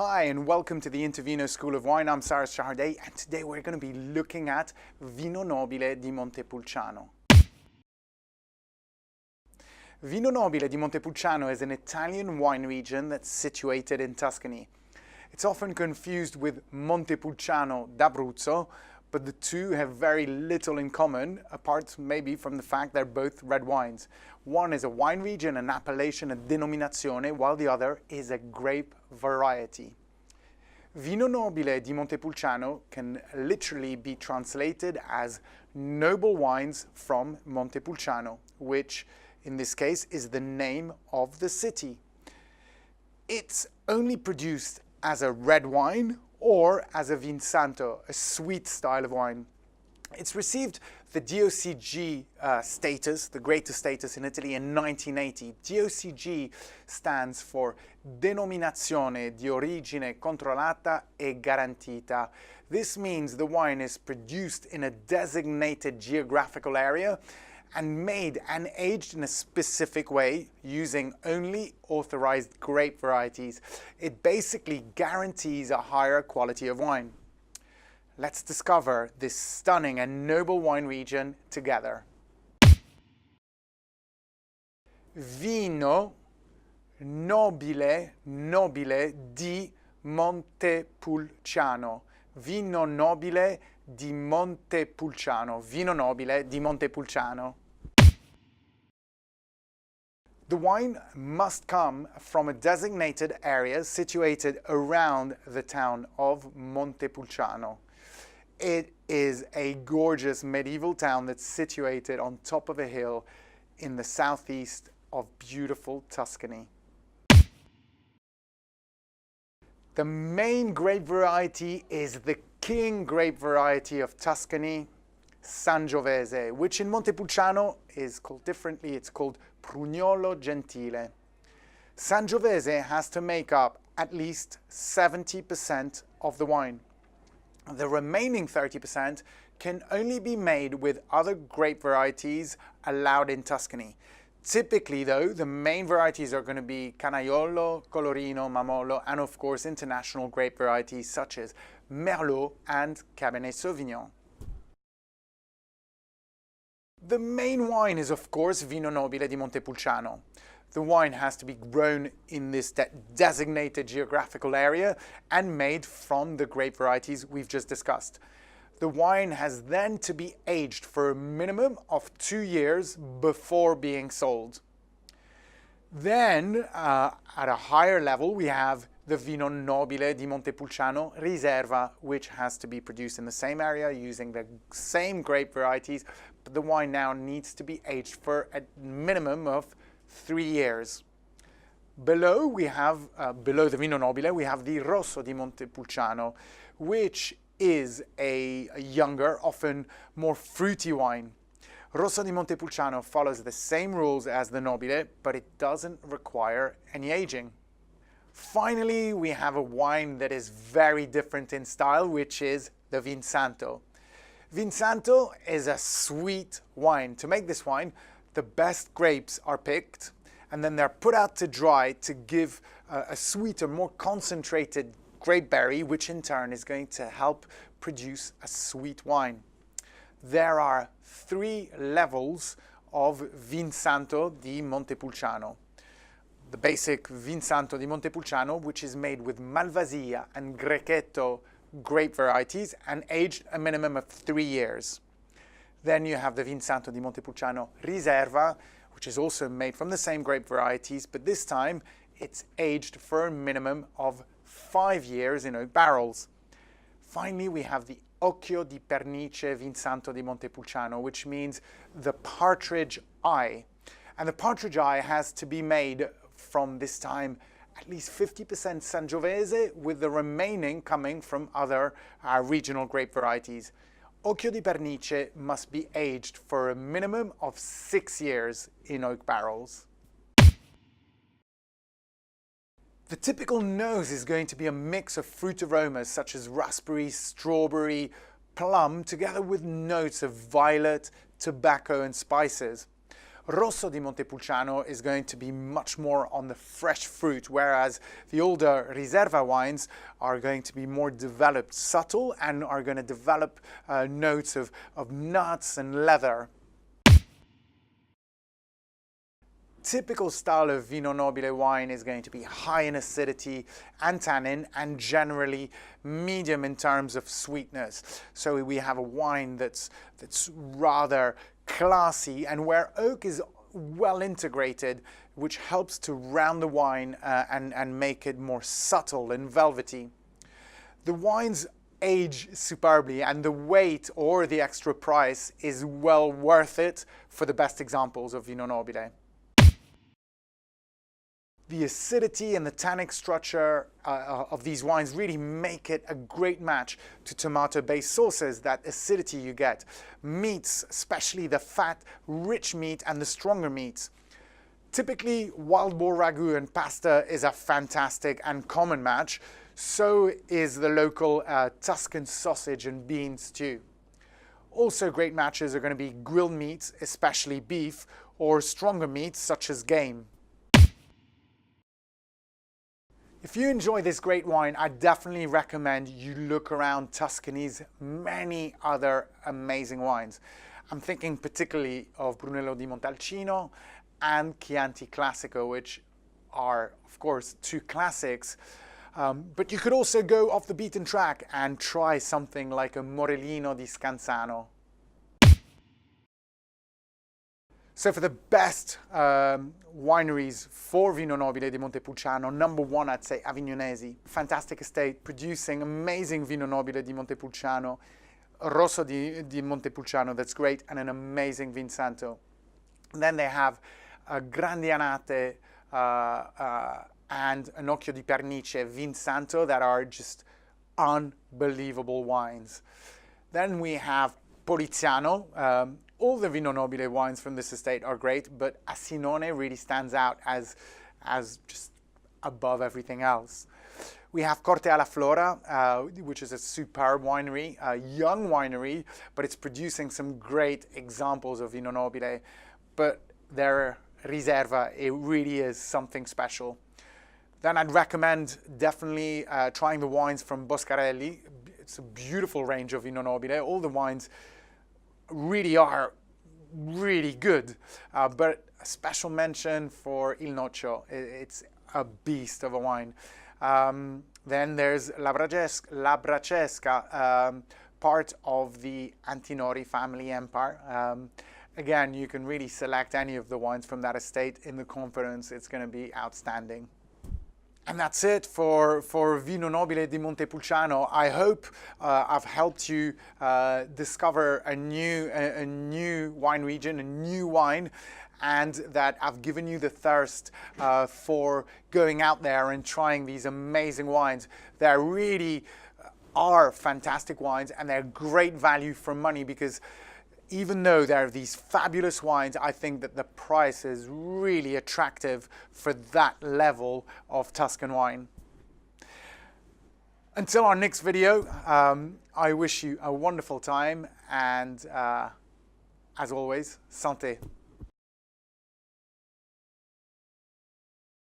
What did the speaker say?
Hi and welcome to the Vino School of Wine. I'm Sarah Shaharday and today we're going to be looking at Vino Nobile di Montepulciano. Vino Nobile di Montepulciano is an Italian wine region that's situated in Tuscany. It's often confused with Montepulciano d'Abruzzo, but the two have very little in common, apart maybe from the fact they're both red wines. One is a wine region, an appellation, a denominazione, while the other is a grape variety. Vino Nobile di Montepulciano can literally be translated as noble wines from Montepulciano, which in this case is the name of the city. It's only produced as a red wine or as a Vin Santo, a sweet style of wine. It's received the DOCG status, the greatest status in Italy, in 1980. DOCG stands for Denominazione di Origine Controllata e Garantita. This means the wine is produced in a designated geographical area and made and aged in a specific way using only authorized grape varieties. It basically guarantees a higher quality of wine. Let's discover this stunning and noble wine region together. Vino Nobile di Montepulciano. Vino Nobile di Montepulciano. Vino Nobile di Montepulciano. The wine must come from a designated area situated around the town of Montepulciano. It is a gorgeous medieval town that's situated on top of a hill in the southeast of beautiful Tuscany. The main grape variety is the king grape variety of Tuscany, Sangiovese, which in Montepulciano is called differently. It's called Prugnolo Gentile. Sangiovese has to make up at least 70% of the wine. The remaining 30% can only be made with other grape varieties allowed in Tuscany. Typically, though, the main varieties are going to be Canaiolo, Colorino, Mamolo, and of course international grape varieties such as Merlot and Cabernet Sauvignon. The main wine is, of course, Vino Nobile di Montepulciano. The wine has to be grown in this designated geographical area and made from the grape varieties we've just discussed. The wine has then to be aged for a minimum of 2 years before being sold. Then, at a higher level, we have the Vino Nobile di Montepulciano Riserva, which has to be produced in the same area using the same grape varieties, but the wine now needs to be aged for a minimum of 3 years. Below the Vino Nobile, we have the Rosso di Montepulciano, which is a younger, often more fruity wine. Rosso di Montepulciano follows the same rules as the Nobile, but it doesn't require any aging. Finally, we have a wine that is very different in style, which is the Vin Santo. Vin Santo is a sweet wine. To make this wine, the best grapes are picked and then they're put out to dry to give a sweeter, more concentrated grape berry, which in turn is going to help produce a sweet wine. There are 3 levels of Vin Santo di Montepulciano. The basic Vin Santo di Montepulciano, which is made with Malvasia and Grechetto grape varieties and aged a minimum of 3 years. Then you have the Vin Santo di Montepulciano Riserva, which is also made from the same grape varieties, but this time it's aged for a minimum of 5 years in oak barrels. Finally, we have the Occhio di Pernice Vin Santo di Montepulciano, which means the partridge eye. And the partridge eye has to be made from this time at least 50% Sangiovese, with the remaining coming from other regional grape varieties. Occhio di Pernice must be aged for a minimum of 6 years in oak barrels. The typical nose is going to be a mix of fruit aromas such as raspberry, strawberry, plum, together with notes of violet, tobacco and spices. Rosso di Montepulciano is going to be much more on the fresh fruit, whereas the older Riserva wines are going to be more developed, subtle, and are going to develop notes of nuts and leather. Typical style of Vino Nobile wine is going to be high in acidity and tannin, and generally medium in terms of sweetness. So we have a wine that's rather classy, and where oak is well integrated, which helps to round the wine and make it more subtle and velvety. The wines age superbly, and the weight or the extra price is well worth it for the best examples of Vino Nobile. The acidity and the tannic structure of these wines really make it a great match to tomato-based sauces. That acidity you get. Meats, especially the fat, rich meat and the stronger meats. Typically, wild boar ragu and pasta is a fantastic and common match. So is the local Tuscan sausage and bean stew. Also great matches are going to be grilled meats, especially beef, or stronger meats such as game. If you enjoy this great wine, I definitely recommend you look around Tuscany's many other amazing wines. I'm thinking particularly of Brunello di Montalcino and Chianti Classico, which are, of course, two classics. But you could also go off the beaten track and try something like a Morellino di Scanzano. So for the best wineries for Vino Nobile di Montepulciano, number one, I'd say Avignonesi. Fantastic estate, producing amazing Vino Nobile di Montepulciano, Rosso di Montepulciano, that's great, and an amazing Vin Santo. Then they have Grandianate and an Occhio di Pernice, Vin Santo, that are just unbelievable wines. Then we have Poliziano. All the Vino Nobile wines from this estate are great, but Asinone really stands out as just above everything else. We have Corte alla Flora, which is a superb winery, a young winery, but it's producing some great examples of Vino Nobile. But their Riserva, it really is something special. Then I'd recommend definitely trying the wines from Boscarelli. It's a beautiful range of Vino Nobile. All the wines really are really good, but a special mention for Il Noccio. It's a beast of a wine. Then there's La Bracesca, part of the Antinori family empire. Again, you can really select any of the wines from that estate in the conference. It's going to be outstanding. And that's it for Vino Nobile di Montepulciano. I hope I've helped you discover a new wine region, a new wine, and that I've given you the thirst for going out there and trying these amazing wines. They really are fantastic wines, and they're great value for money, because even though there are these fabulous wines, I think that the price is really attractive for that level of Tuscan wine. Until our next video, I wish you a wonderful time, and as always, Santé.